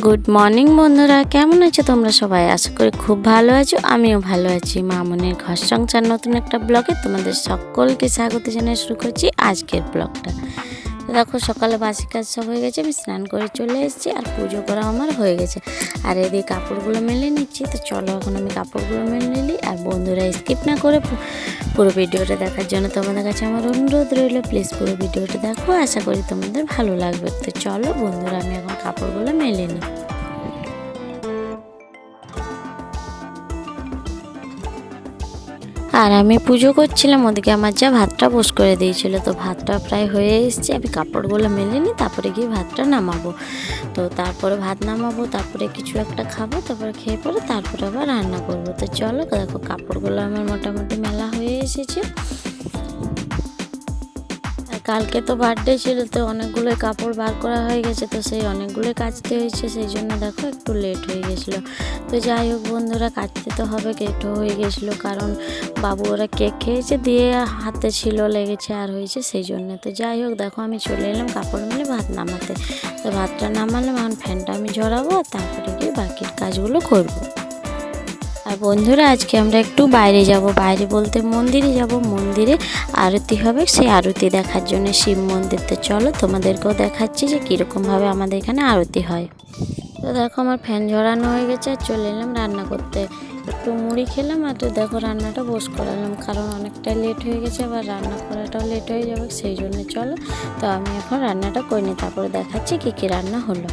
Good morning বন্ধুরা, কেমন আছো তোমরা সবাই? আশা করি খুব ভালো আছো। আমিও ভালো আছি। মামনের ঘর সংসার নতুন একটা ব্লগে তোমাদের সকলকে স্বাগত জানিয়ে শুরু করছি আজকের ব্লগটা। তো দেখো, সকালে বাসি কাজ সব হয়ে গেছে, আমি স্নান করে চলে এসেছি আর পুজো করা আমার হয়ে গেছে। আর এদিকে কাপড়গুলো মেলে নিচ্ছি। তো চলো এখন আমি কাপড়গুলো মেলে নিলি। আর বন্ধুরা, স্কিপ না করে পুরো ভিডিওটা দেখার জন্য তোমাদের কাছে আমার অনুরোধ রইল, প্লিজ পুরো ভিডিওটা দেখো, আশা করি তোমাদের ভালো লাগবে। তো চলো বন্ধুরা, আমি এখন কাপড়গুলো মেলে নিই। আর আমি পুজো করছিলাম, ওদিকে আমার যা ভাতটা বস করে দিয়েছিল। তো ভাতটা প্রায় হয়ে এসছে, আমি কাপড়গুলো মেলে নিই, তারপরে গিয়ে ভাতটা নামাবো। তো তারপরে ভাত নামাবো, তারপরে কিছু একটা খাবো, তারপরে খেয়ে পরে তারপরে আবার রান্না করবো। তো চলো দেখো, কাপড়গুলো আমার মোটামুটি মেলা হয়ে এসেছে। কালকে তো বার্থডে ছিল, তো অনেকগুলোই কাপড় বার করা হয়ে গেছে, তো সেই অনেকগুলোই কাচতে হয়েছে, সেই জন্য দেখো একটু লেট হয়ে গেছিলো। তো যাই হোক বন্ধুরা, কাচতে তো হবে, লেটও হয়ে গেছিলো, কারণ বাবু ওরা কেক খেয়েছে, দিয়ে হাতে ছিল লেগেছে আর হয়েছে, সেই জন্য। তো যাই হোক দেখো, আমি চলে এলাম কাপড় মেলে ভাত নামাতে। তো ভাতটা নামালাম, এখন ফ্যানটা আমি ঝরাবো, আর তারপরে গিয়ে বাকির কাজগুলো করবো। আর বন্ধুরা, আজকে আমরা একটু বাইরে যাব, বাইরে বলতে মন্দিরে যাব। মন্দিরে আরতি হবে, সেই আরতি দেখার জন্য, শিব মন্দির। তো চলো তোমাদেরকেও দেখাচ্ছি যে কীরকমভাবে আমাদের এখানে আরতি হয়। তো দেখো, আমার ফ্যান ঝরানো হয়ে গেছে, আর চলে এলাম রান্না করতে। একটু মুড়ি খেলাম, আর দেখো রান্নাটা বস করালাম, কারণ অনেকটাই লেট হয়ে গেছে, আবার রান্না করাটাও লেট হয়ে যাবে, সেই জন্য। চলো তো আমি এখন রান্নাটা করে নিই, তারপরে দেখাচ্ছি কী কী রান্না হলো।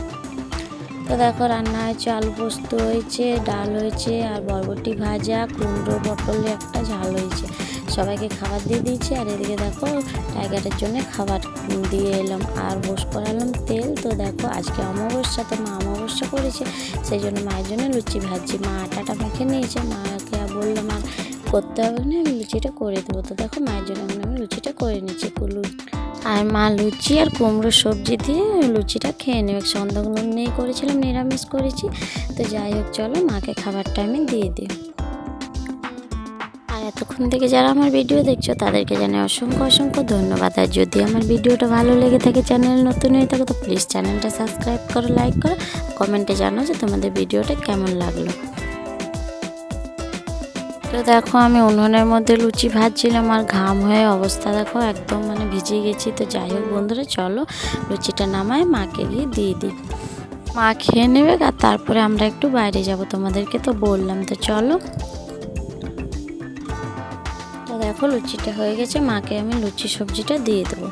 তো দেখো, রান্না হয়েছে, আলু পোস্ত হয়েছে, ডাল হয়েছে, আর বরবটি ভাজা, কুমড়ো পটলে একটা ঝাল হয়েছে। সবাইকে খাবার দিয়ে দিয়েছি। আর এদিকে দেখো, টাইগারের জন্য খাবার দিয়ে এলাম, আর বস করালাম তেল। তো দেখো, আজকে অমাবস্যা, তো মা অমাবস্যা করেছে, সেই জন্য মায়ের জন্য লুচি ভাজছি। মা আটাটা মেখে নিয়েছে, মাকে বললাম আর করতে হবে না, আমি লুচিটা করে দেবো। তো দেখো, মায়ের জন্য আমি লুচিটা করে নিচ্ছি। আর মা লুচি আর কুমড়ো সবজি দিয়ে লুচিটা খেয়ে নেবে, সন্ধ্যাগুলো নেই করেছিলাম, নিরামিষ করেছি। তো যাই হোক, চলো মাকে খাবারটা আমি দিয়ে দিই। আর এতক্ষণ থেকে যারা আমার ভিডিও দেখছো, তাদেরকে জানাই অসংখ্য অসংখ্য ধন্যবাদ। আর যদি আমার ভিডিওটা ভালো লেগে থাকে, চ্যানেল নতুন হয়ে থাকে, তো প্লিজ চ্যানেলটা সাবস্ক্রাইব করো, লাইক করো, কমেন্টে জানাও যে তোমাদের ভিডিওটা কেমন লাগলো। তো দেখো, আমি উনুনের মধ্যে লুচি ভাজছিলাম, আর ঘাম হয়ে অবস্থা দেখো, একদম ভিজে গেছি। তো যাই হোক বন্ধুরা, চলো লুচিটা নামায় মাকে গিয়ে দিয়ে দিই, মা খেয়ে নেবে, আর তারপরে আমরা একটু বাইরে যাব, তোমাদেরকে তো বললাম। তো চলো, তো দেখো লুচিটা হয়ে গেছে, মাকে আমি লুচি সবজিটা দিয়ে দেবো।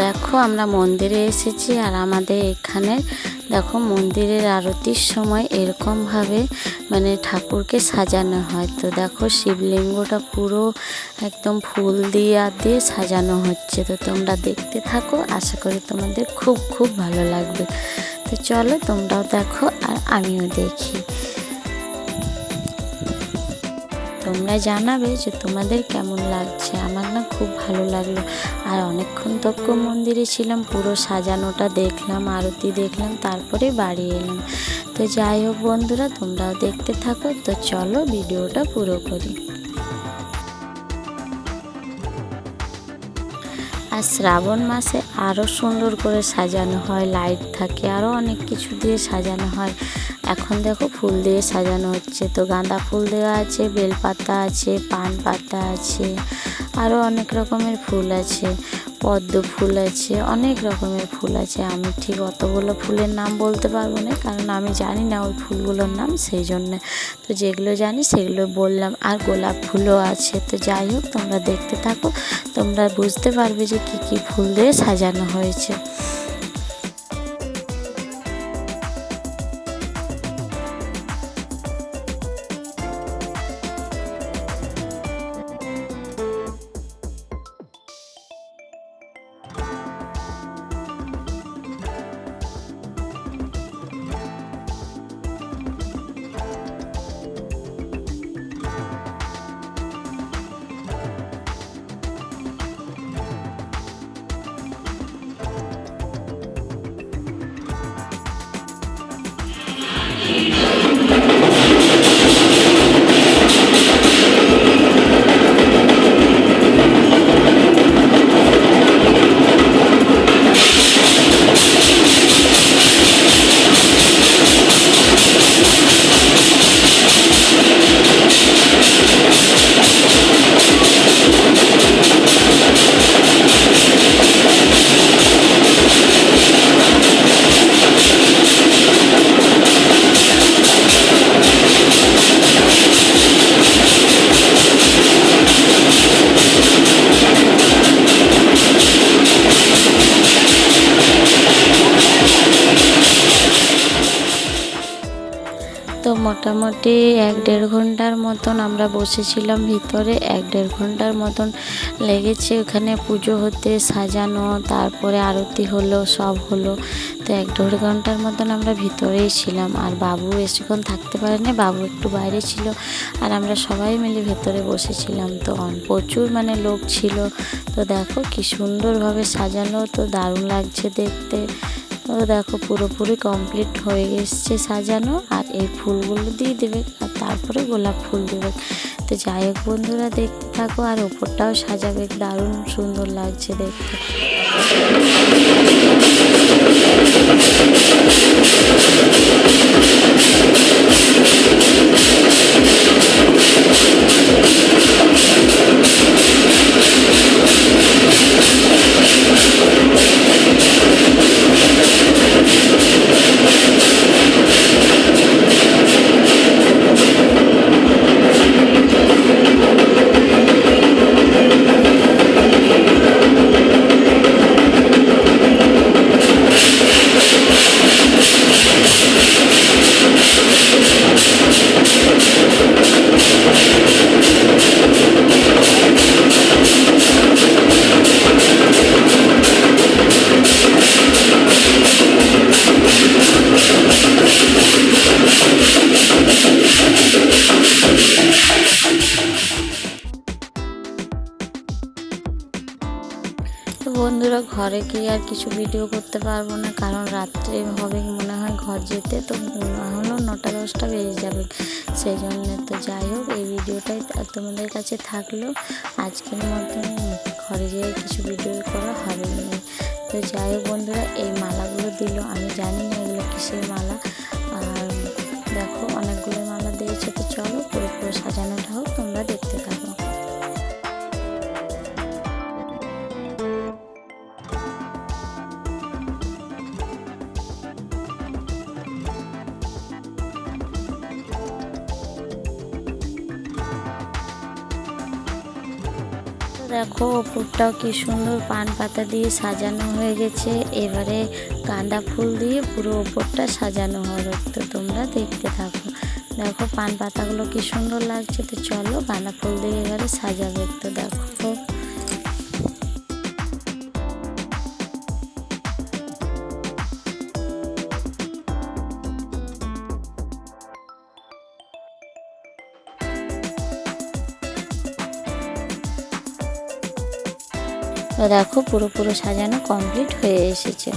দেখো, আমরা মন্দিরে এসেছি, আর আমাদের এখানে দেখো মন্দিরের আরতির সময় এরকমভাবে ঠাকুরকে সাজানো হয়। তো দেখো, শিবলিঙ্গটা পুরো একদম ফুল দিয়ে সাজানো হচ্ছে। তো তোমরা দেখতে থাকো, আশা করি তোমাদের খুব খুব ভালো লাগবে। তো চলো তোমরাও দেখো, আর আমিও দেখি। তোমরা জানাবে যে তোমাদের কেমন লাগছে। আমার না খুব ভালো লাগলো। আর অনেকক্ষণ তক্ক মন্দিরে ছিলাম, পুরো সাজানোটা দেখলাম, আরতি দেখলাম, তারপরে বাড়ি এলাম। তো যাই হোক বন্ধুরা, তোমরাও দেখতে থাকো। তো চলো ভিডিওটা পুরো করি। আর শ্রাবণ মাসে আরও সুন্দর করে সাজানো হয়, লাইট থাকে, আরও অনেক কিছু দিয়ে সাজানো হয়। এখন দেখো ফুল দিয়ে সাজানো হচ্ছে, তো গাঁদা ফুল দেওয়া আছে, বেলপাতা আছে, পান পাতা আছে, আরও অনেক রকমের ফুল আছে, পদ্ম ফুল আছে, অনেক রকমের ফুল আছে। আমি ঠিক অতগুলো ফুলের নাম বলতে পারবো না, কারণ আমি জানি না ওই ফুলগুলোর নাম, সেই জন্যে তো যেগুলো জানি সেগুলো বললাম। আর গোলাপ ফুলও আছে। তো যাই হোক, তোমরা দেখতে থাকো, তোমরা বুঝতে পারবে যে কী কী ফুল দিয়ে সাজানো হয়েছে। তো মোটামুটি 1-1.5 ঘন্টার মতন আমরা বসেছিলাম ভিতরে। 1-1.5 ঘন্টার মতন লেগেছে ওখানে পুজো হতে, সাজানো, তারপরে আরতি হলো, সব হলো। তো 1-1.5 ঘন্টার মতন আমরা ভিতরেই ছিলাম। আর বাবু বেশিক্ষণ থাকতে পারেনি, বাবু একটু বাইরে ছিল, আর আমরা সবাই মিলে ভেতরে বসেছিলাম। তো প্রচুর লোক ছিল। তো দেখো কি সুন্দরভাবে সাজানো, তো দারুণ লাগছে দেখতে। তো দেখো পুরোপুরি কমপ্লিট হয়ে এসছে সাজানো। আর এই ফুলগুলো দিয়ে দেবে, আর তারপরে গোলাপ ফুল দেবে। তো যাই হোক বন্ধুরা, দেখতে থাকো। আর ওপরটাও সাজাবে, দারুণ সুন্দর লাগছে দেখতে। তো বন্ধুরা, ঘরে গিয়ে আর কিছু ভিডিও করতে পারবো না, কারণ রাত্রে হবে মনে হয় ঘর যেতে। তো না হলেও 9টা-10টা বেজে যাবে, সেই জন্যে। তো যাই হোক, এই ভিডিওটাই তোমাদের কাছে থাকলো। আজকের মতন ঘরে যেয়ে কিছু ভিডিও করা হবে না। তো যাই হোক বন্ধুরা, এই মালাগুলো দিল, আমি জানি না এগুলো কিসের মালা। আর দেখো অনেকগুলো মালা দিয়েছে। তো চলো পুরো সাজানোটা হোক, তোমরা দেখতে থাকো। দেখো ওপরটাও কি সুন্দর পান পাতা দিয়ে সাজানো হয়ে গেছে। এবারে গাঁদা ফুল দিয়ে পুরো ওপরটা সাজানো হবে। তো তোমরা দেখতে থাকো। দেখো পান পাতাগুলো কি সুন্দর লাগছে। তো চলো গাঁদা ফুল দিয়ে এবারে সাজাবে। তো দেখো দেখো পুরো সাজানো কমপ্লিট হয়ে এসেছে।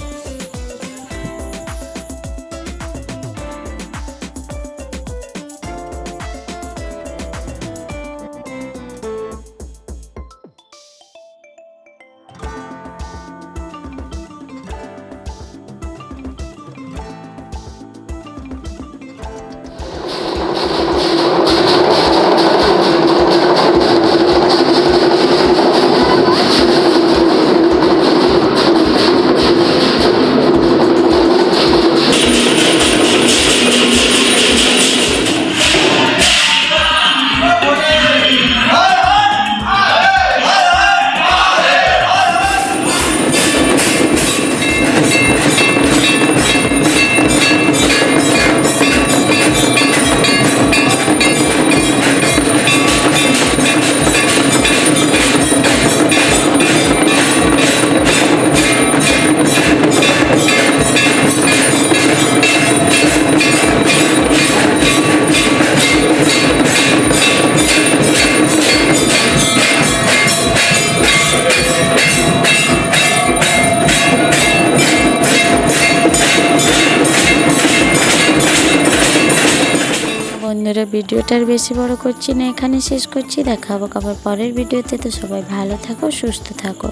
বন্ধুরা ভিডিওটার বেশি বড় করছি না, এখানে শেষ করছি। দেখা হবে আবার পরের ভিডিওতে। তো সবাই ভালো থাকো, সুস্থ থাকো।